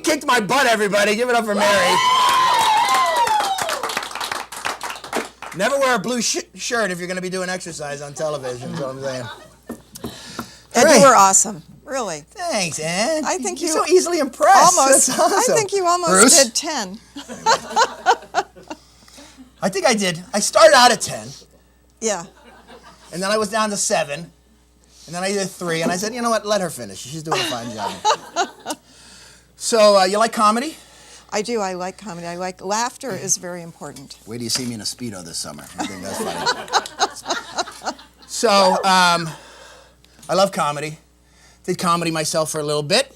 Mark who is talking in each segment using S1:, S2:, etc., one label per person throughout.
S1: kicked my butt, everybody. Give it up for Mary. Never wear a blue shirt if you're going to be doing exercise on television, is what I'm saying.
S2: And you were awesome, really.
S1: Thanks, Ann.
S2: I think
S1: you're so easily impressed.
S2: Almost.
S1: That's awesome.
S2: I think you almost did 10.
S1: I think I did. I started out at 10.
S2: Yeah.
S1: And then I was down to 7. And then I did 3. And I said, you know what? Let her finish. She's doing a fine job. So, you like comedy?
S2: I do. I like comedy. I like laughter is very important.
S1: Wait till you see me in a Speedo this summer. I think that's funny. So, I love comedy. Did comedy myself for a little bit.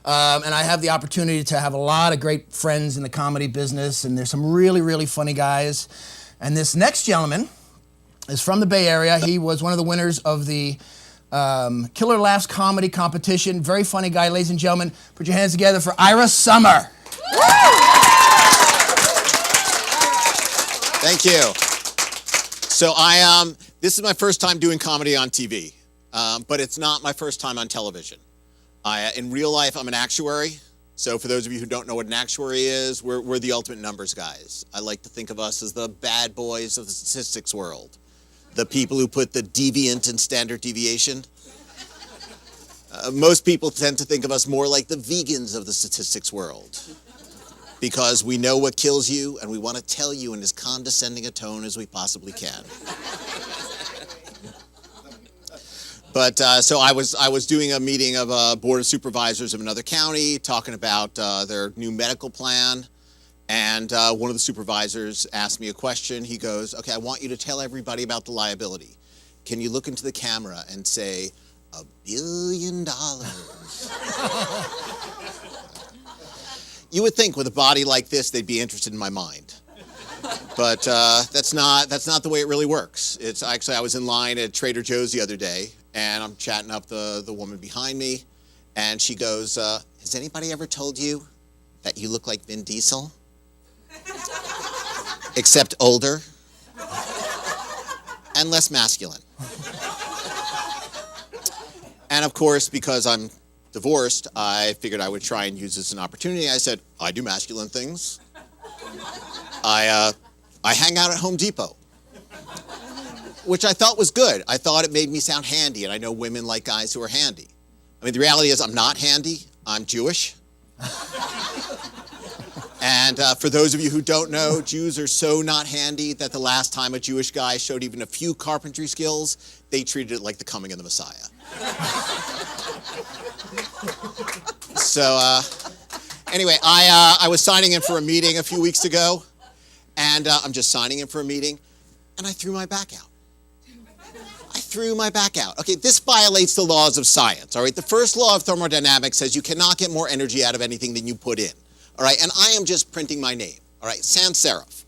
S1: And I have the opportunity to have a lot of great friends in the comedy business, and there's some really, really funny guys. And this next gentleman is from the Bay Area. He was one of the winners of the Killer Laughs Comedy Competition. Very funny guy, ladies and gentlemen. Put your hands together for Ira Summer.
S3: Thank you. So this is my first time doing comedy on TV, but it's not my first time on television. In real life, I'm an actuary. So for those of you who don't know what an actuary is, we're the ultimate numbers guys. I like to think of us as the bad boys of the statistics world. The people who put the deviant in standard deviation. Most people tend to think of us more like the vegans of the statistics world. Because we know what kills you, and we want to tell you in as condescending a tone as we possibly can. But so I was doing a meeting of a board of supervisors of another county, talking about their new medical plan, and one of the supervisors asked me a question. He goes, "Okay, I want you to tell everybody about the liability. Can you look into the camera and say $1 billion?" You would think with a body like this, they'd be interested in my mind. But that's not the way it really works. It's actually, I was in line at Trader Joe's the other day, and I'm chatting up the woman behind me, and she goes, "Has anybody ever told you that you look like Vin Diesel? Except older and less masculine." And of course, because I'm divorced, I figured I would try and use this as an opportunity. I said, "I do masculine things. I hang out at Home Depot," which I thought was good. I thought it made me sound handy, and I know women like guys who are handy. I mean, the reality is I'm not handy. I'm Jewish. And for those of you who don't know, Jews are so not handy that the last time a Jewish guy showed even a few carpentry skills, they treated it like the coming of the Messiah. So anyway, I was signing in for a meeting a few weeks ago, and I'm just signing in for a meeting, and I threw my back out. I threw my back out. Okay, this violates the laws of science, all right? The first law of thermodynamics says you cannot get more energy out of anything than you put in, all right? And I am just printing my name, all right? Sans serif.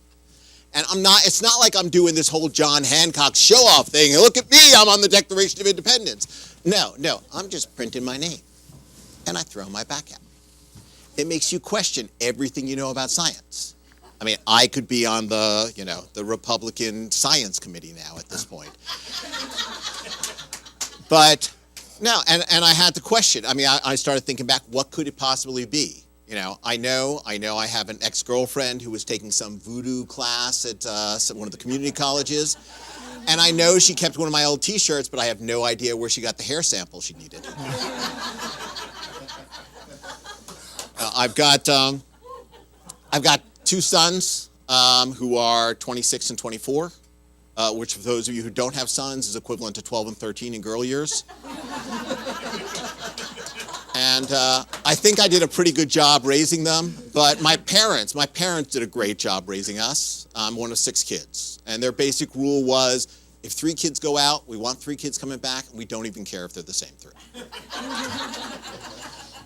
S3: And it's not like I'm doing this whole John Hancock show-off thing. Look at me, I'm on the Declaration of Independence. No, I'm just printing my name. And I throw my back out. It makes you question everything you know about science. I mean, I could be on the Republican Science Committee now at this point. But no, and I had to question. I mean, I started thinking back, what could it possibly be? You know I have an ex-girlfriend who was taking some voodoo class at one of the community colleges. And I know she kept one of my old t-shirts, but I have no idea where she got the hair sample she needed. I've got 2 sons who are 26 and 24, which for those of you who don't have sons is equivalent to 12 and 13 in girl years. And I think I did a pretty good job raising them, but my parents did a great job raising us. I'm one of 6 kids, and their basic rule was, if 3 kids go out, we want 3 kids coming back, and we don't even care if they're the same 3.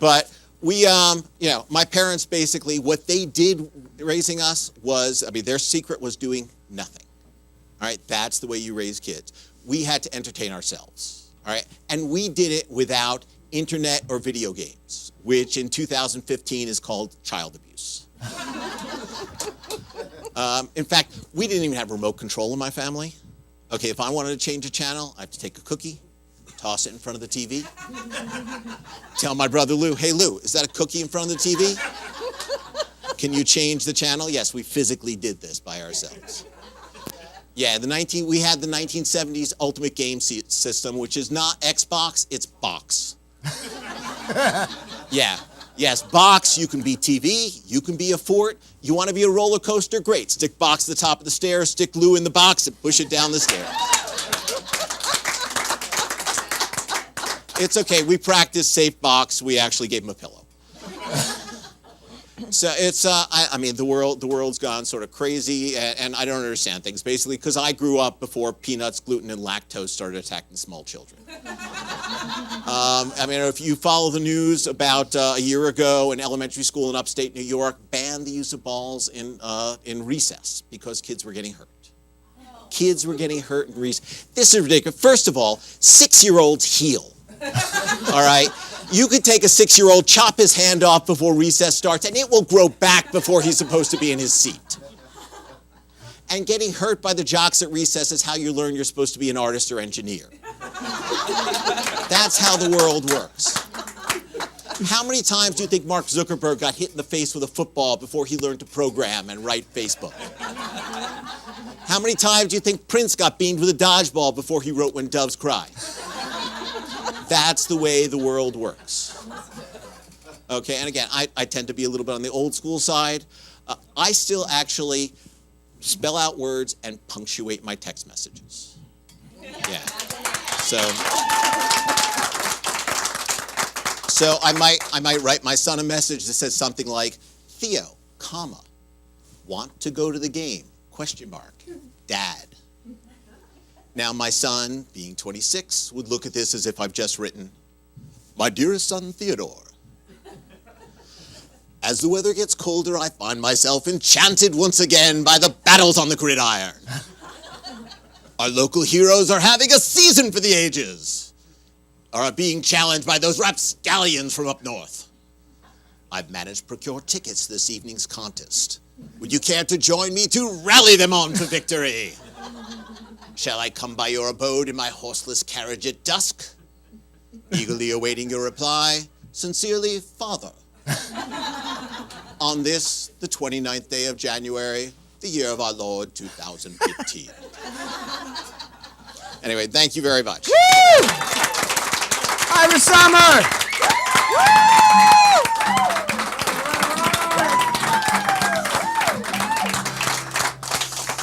S3: But we, my parents basically, what they did raising us was, their secret was doing nothing. All right, that's the way you raise kids. We had to entertain ourselves, all right? And we did it without internet or video games, which in 2015 is called child abuse. In fact, we didn't even have remote control in my family. Okay, if I wanted to change a channel, I have to take a cookie, toss it in front of the TV. Tell my brother Lou, hey Lou, is that a cookie in front of the TV? Can you change the channel? Yes, we physically did this by ourselves. Yeah, we had the 1970s Ultimate Game System, which is not Xbox, it's box. Yeah, yes, box, you can be TV, you can be a fort. You want to be a roller coaster? Great, stick box at the top of the stairs, stick Lou in the box, and push it down the stairs. It's okay, we practiced safe box, we actually gave him a pillow. So it's, I mean, the world's gone sort of crazy, and I don't understand things, basically, because I grew up before peanuts, gluten, and lactose started attacking small children. I mean, if you follow the news, about a year ago, an elementary school in upstate New York banned the use of balls in recess because kids were getting hurt. Kids were getting hurt in recess. This is ridiculous. First of all, 6-year-olds heal. All right? You could take a 6-year-old, chop his hand off before recess starts, and it will grow back before he's supposed to be in his seat. And getting hurt by the jocks at recess is how you learn you're supposed to be an artist or engineer. That's how the world works. How many times do you think Mark Zuckerberg got hit in the face with a football before he learned to program and write Facebook? How many times do you think Prince got beamed with a dodgeball before he wrote When Doves Cry? That's the way the world works. Okay, and again, I tend to be a little bit on the old school side. I still actually spell out words and punctuate my text messages. Yeah. So I might write my son a message that says something like, Theo, comma, want to go to the game, question mark, dad. Now, my son, being 26, would look at this as if I've just written, my dearest son, Theodore. As the weather gets colder, I find myself enchanted once again by the battles on the gridiron. Our local heroes are having a season for the ages, are being challenged by those rapscallions from up north. I've managed to procure tickets to this evening's contest. Would you care to join me to rally them on to victory? Shall I come by your abode in my horseless carriage at dusk? Eagerly awaiting your reply, sincerely, Father. On this, the 29th day of January, the year of our Lord, 2015. Anyway, thank you very much.
S1: Woo! Ira Summer!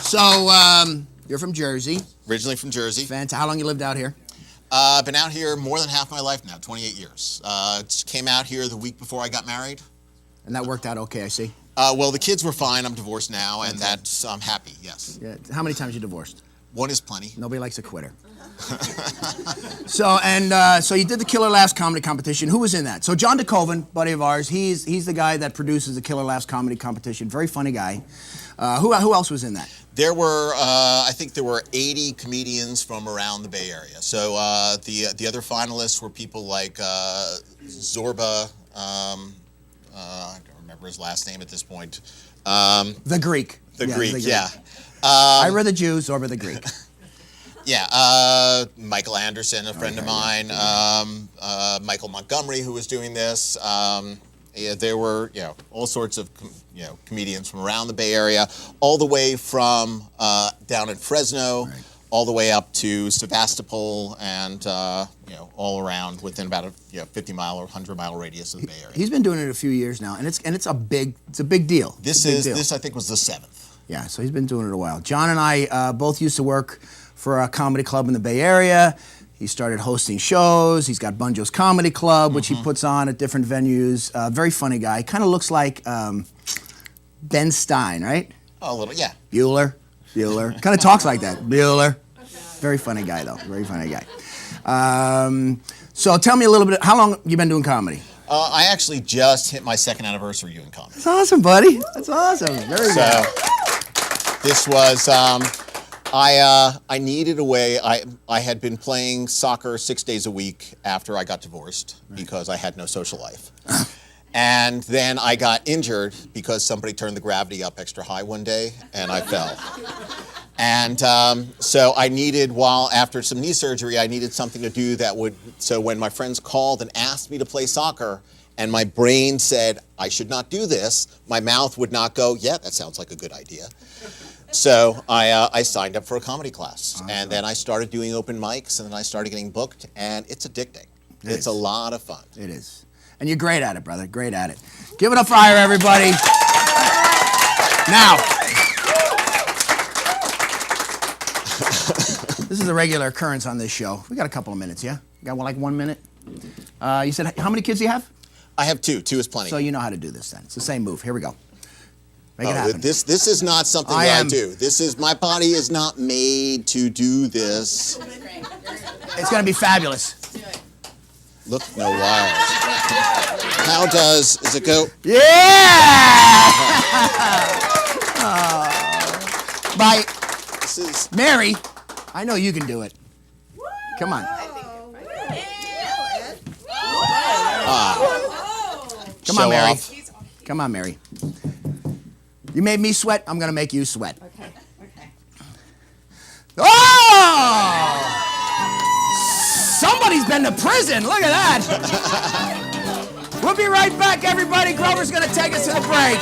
S1: So, you're from Jersey.
S3: Originally from Jersey.
S1: Fantastic. How long you lived out here?
S3: I've been out here more than half my life now, 28 years. Came out here the week before I got married.
S1: And that worked out okay, I see.
S3: Well, the kids were fine. I'm divorced now, and I'm happy, yes.
S1: Yeah. How many times you divorced?
S3: One is plenty.
S1: Nobody likes a quitter. So you did the Killer Laughs comedy competition. Who was in that? So John DeCoven, buddy of ours, he's the guy that produces the Killer Laughs comedy competition. Very funny guy. Who else was in that?
S3: There were, I think there were 80 comedians from around the Bay Area. So the other finalists were people like Zorba, I don't remember his last name at this point.
S1: The Greek.
S3: The Greek, yeah.
S1: Ira the Jew, Zorba the Greek.
S3: Yeah, Michael Anderson, a friend of mine, Michael Montgomery, who was doing this. Yeah, there were, all sorts of, comedians from around the Bay Area, all the way from down in Fresno, all the way up to Sevastopol, and all around within about a 50-mile or 100-mile radius of the Bay Area.
S1: He's been doing it a few years now, and it's a big deal.
S3: This I think was the 7th.
S1: Yeah, so he's been doing it a while. John and I both used to work for a comedy club in the Bay Area. He started hosting shows. He's got Bunjo's Comedy Club, which he puts on at different venues. Very funny guy. Kind of looks like Ben Stein, right?
S3: Oh, a little, yeah.
S1: Bueller. Kind of talks like that. Bueller. Very funny guy, though. Very funny guy. So tell me a little bit, how long you been doing comedy?
S3: I actually just hit my 2nd anniversary doing comedy.
S1: That's awesome, buddy. That's awesome. Very good.
S3: This was, I needed a way. I had been playing soccer 6 days a week after I got divorced because I had no social life. And then I got injured because somebody turned the gravity up extra high one day, and I fell. And so I needed, after some knee surgery, I needed something to do that would, so when my friends called and asked me to play soccer, and my brain said I should not do this, my mouth would not go, yeah, that sounds like a good idea. So I signed up for a comedy class. Awesome. And then I started doing open mics, and then I started getting booked, and it's addicting. It's a lot of fun.
S1: It is. And you're great at it, brother, great at it. Give it a fire, everybody. Now, this is a regular occurrence on this show. We got a couple of minutes, yeah? You got like 1 minute? You said, how many kids do you have?
S3: I have 2. 2 is plenty.
S1: So you know how to do this then. It's the same move. Here we go. Make it happen.
S3: This is not something I do. My body is not made to do this.
S1: It's going to be fabulous.
S3: Look no wild. How does it go?
S1: Yeah! By Mary, I know you can do it. Come on. Come on, Mary. Come on, Mary. You made me sweat, I'm going to make you sweat.
S2: Okay.
S1: Oh! Somebody's been to prison. Look at that. We'll be right back, everybody. Grover's going to take us to the break.